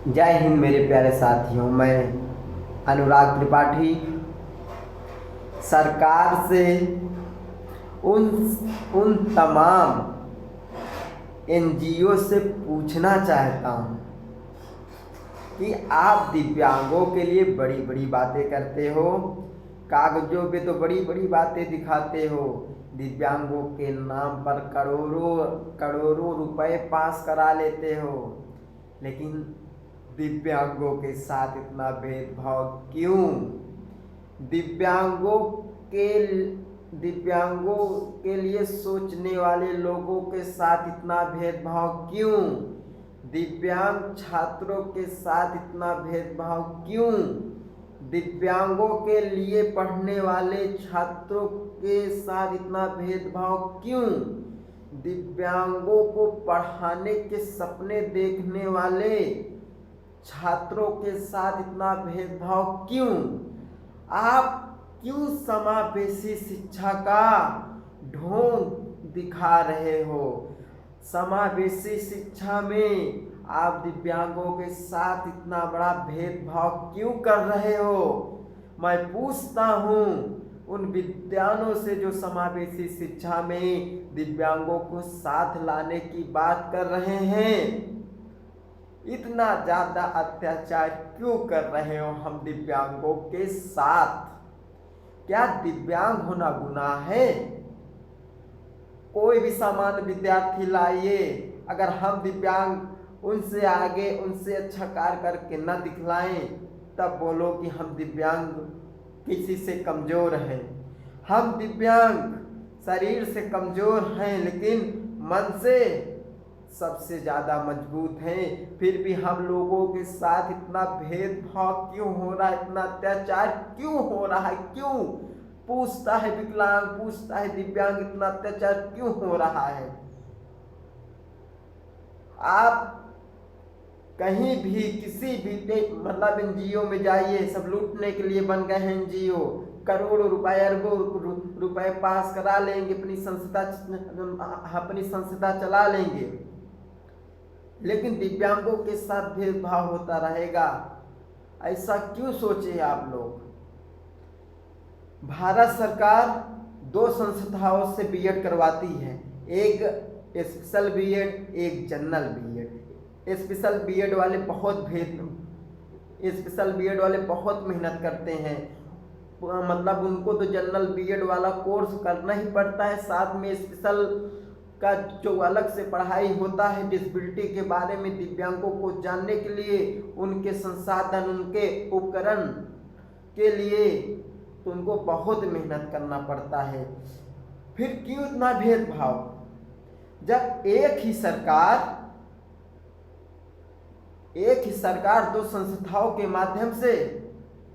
जय हिंद मेरे प्यारे साथियों। मैं अनुराग त्रिपाठी सरकार से उन उन तमाम एनजीओ से पूछना चाहता हूँ कि आप दिव्यांगों के लिए बड़ी बड़ी बातें करते हो, कागजों पे तो बड़ी बड़ी बातें दिखाते हो, दिव्यांगों के नाम पर करोड़ों करोड़ों रुपए पास करा लेते हो, लेकिन दिव्यांगों के साथ इतना भेदभाव क्यों? दिव्यांगों के दिव्यांगों के लिए सोचने वाले लोगों के साथ इतना भेदभाव क्यों? दिव्यांग छात्रों के साथ इतना भेदभाव क्यों? दिव्यांगों के लिए पढ़ने वाले छात्रों के साथ इतना भेदभाव क्यों? दिव्यांगों को पढ़ाने के सपने देखने वाले छात्रों के साथ इतना भेदभाव क्यों? आप क्यों समावेशी शिक्षा का ढोंग दिखा रहे हो? समावेशी शिक्षा में आप दिव्यांगों के साथ इतना बड़ा भेदभाव क्यों कर रहे हो? मैं पूछता हूँ उन विद्वानों से जो समावेशी शिक्षा में दिव्यांगों को साथ लाने की बात कर रहे हैं, इतना ज़्यादा अत्याचार क्यों कर रहे हो हम दिव्यांगों के साथ? क्या दिव्यांग होना गुनाह है? कोई भी सामान्य विद्यार्थी लाइए, अगर हम दिव्यांग उनसे आगे उनसे अच्छा कार्य करके न दिखलाएं, तब बोलो कि हम दिव्यांग किसी से कमज़ोर हैं। हम दिव्यांग शरीर से कमज़ोर हैं, लेकिन मन से सबसे ज़्यादा मजबूत हैं। फिर भी हम लोगों के साथ इतना भेदभाव क्यों हो रहा है? इतना अत्याचार क्यों हो रहा है? क्यों पूछता है विकलांग, पूछता है दिव्यांग, इतना अत्याचार क्यों हो रहा है? आप कहीं भी किसी भी मतलब एनजीओ में जाइए, सब लूटने के लिए बन गए हैं एनजीओ। करोड़ों रुपए अरबों रुपए पास करा लेंगे, अपनी संस्था चला लेंगे, लेकिन दिव्यांगों के साथ भेदभाव होता रहेगा। ऐसा क्यों सोचे आप लोग? भारत सरकार दो संस्थाओं से बीएड करवाती है, एक स्पेशल बीएड, एक जनरल बीएड। स्पेशल बीएड वाले बहुत मेहनत करते हैं, मतलब उनको तो जनरल बीएड वाला कोर्स करना ही पड़ता है। साथ में स्पेशल का जो अलग से पढ़ाई होता है डिसेबिलिटी के बारे में, दिव्यांगों को जानने के लिए, उनके संसाधन, उनके उपकरण के लिए, तो उनको बहुत मेहनत करना पड़ता है। फिर क्यों इतना भेदभाव? जब एक ही सरकार दो संस्थाओं के माध्यम से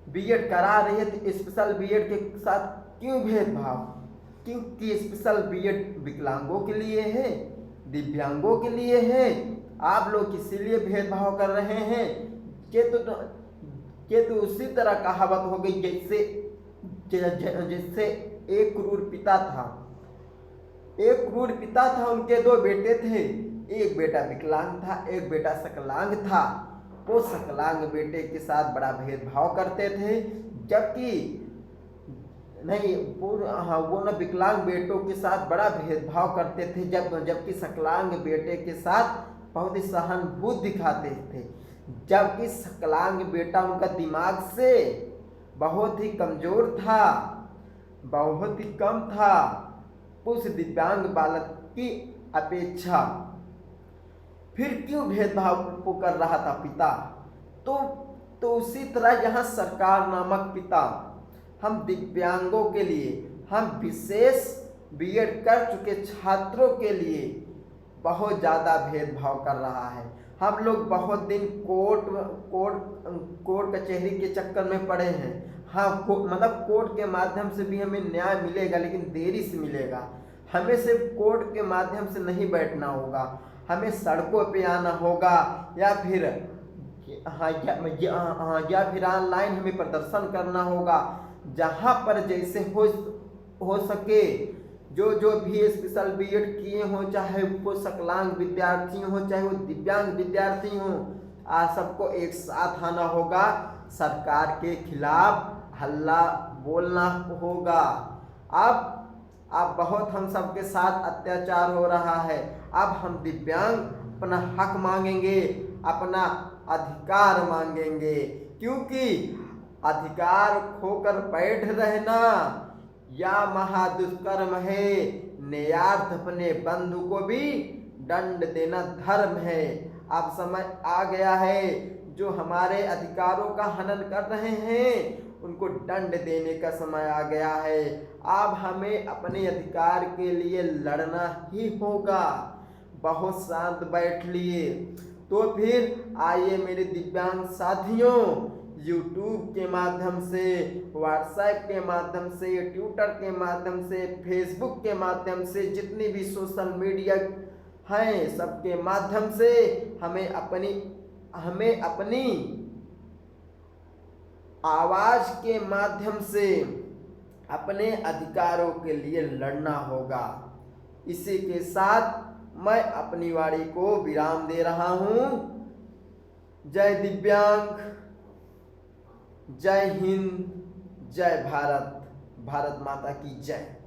बीएड करा रही है, तो स्पेशल बीएड के साथ क्यों भेदभाव? क्योंकि स्पेशल बीएड विकलांगों के लिए है, दिव्यांगों के लिए है। आप लोग इसीलिए भेदभाव कर रहे हैं कि तो उसी तरह कहावत हो गई, जैसे एक क्रूर पिता था, उनके दो बेटे थे, एक बेटा विकलांग था, एक बेटा सकलांग था। वो सकलांग बेटे के साथ बड़ा भेदभाव करते थे, जबकि नहीं वो न विकलांग बेटों के साथ बड़ा भेदभाव करते थे, जबकि सकलांग बेटे के साथ बहुत ही सहानुभूति दिखाते थे। जबकि सकलांग बेटा उनका दिमाग से बहुत ही कमज़ोर था, बहुत ही कम था उस दिव्यांग बालक की अपेक्षा। फिर क्यों भेदभाव को कर रहा था पिता? तो उसी तरह यहाँ सरकार नामक पिता हम दिव्यांगों के लिए, हम विशेष बीएड कर चुके छात्रों के लिए बहुत ज़्यादा भेदभाव कर रहा है। हम लोग बहुत दिन कोर्ट कचहरी के चक्कर में पड़े हैं। हाँ, मतलब कोर्ट के माध्यम से भी हमें न्याय मिलेगा, लेकिन देरी से मिलेगा। हमें सिर्फ कोर्ट के माध्यम से नहीं बैठना होगा, हमें सड़कों पे आना होगा, या फिर ऑनलाइन हमें प्रदर्शन करना होगा। जहाँ पर जैसे हो सके, जो भी स्पेशल बीएड किए हों, चाहे वो सकलांग विद्यार्थी हों, चाहे वो दिव्यांग विद्यार्थी हों, आज सबको एक साथ आना होगा, सरकार के खिलाफ हल्ला बोलना होगा। अब बहुत हम सबके साथ अत्याचार हो रहा है। अब हम दिव्यांग अपना हक मांगेंगे, अपना अधिकार मांगेंगे, क्योंकि अधिकार खोकर बैठ रहना या महादुष्कर्म है। न्यायार्थ अपने बंधु को भी दंड देना धर्म है। अब समय आ गया है, जो हमारे अधिकारों का हनन कर रहे हैं उनको दंड देने का समय आ गया है। अब हमें अपने अधिकार के लिए लड़ना ही होगा। बहुत शांत बैठ लिए तो फिर आइए मेरे दिव्यांग साथियों, यूट्यूब के माध्यम से, व्हाट्सएप के माध्यम से, ट्विटर के माध्यम से, फेसबुक के माध्यम से, जितनी भी सोशल मीडिया हैं सबके माध्यम से हमें अपनी आवाज के माध्यम से अपने अधिकारों के लिए लड़ना होगा। इसी के साथ मैं अपनी वाणी को विराम दे रहा हूं। जय दिव्यांग, जय हिंद, जय भारत, भारत माता की जय।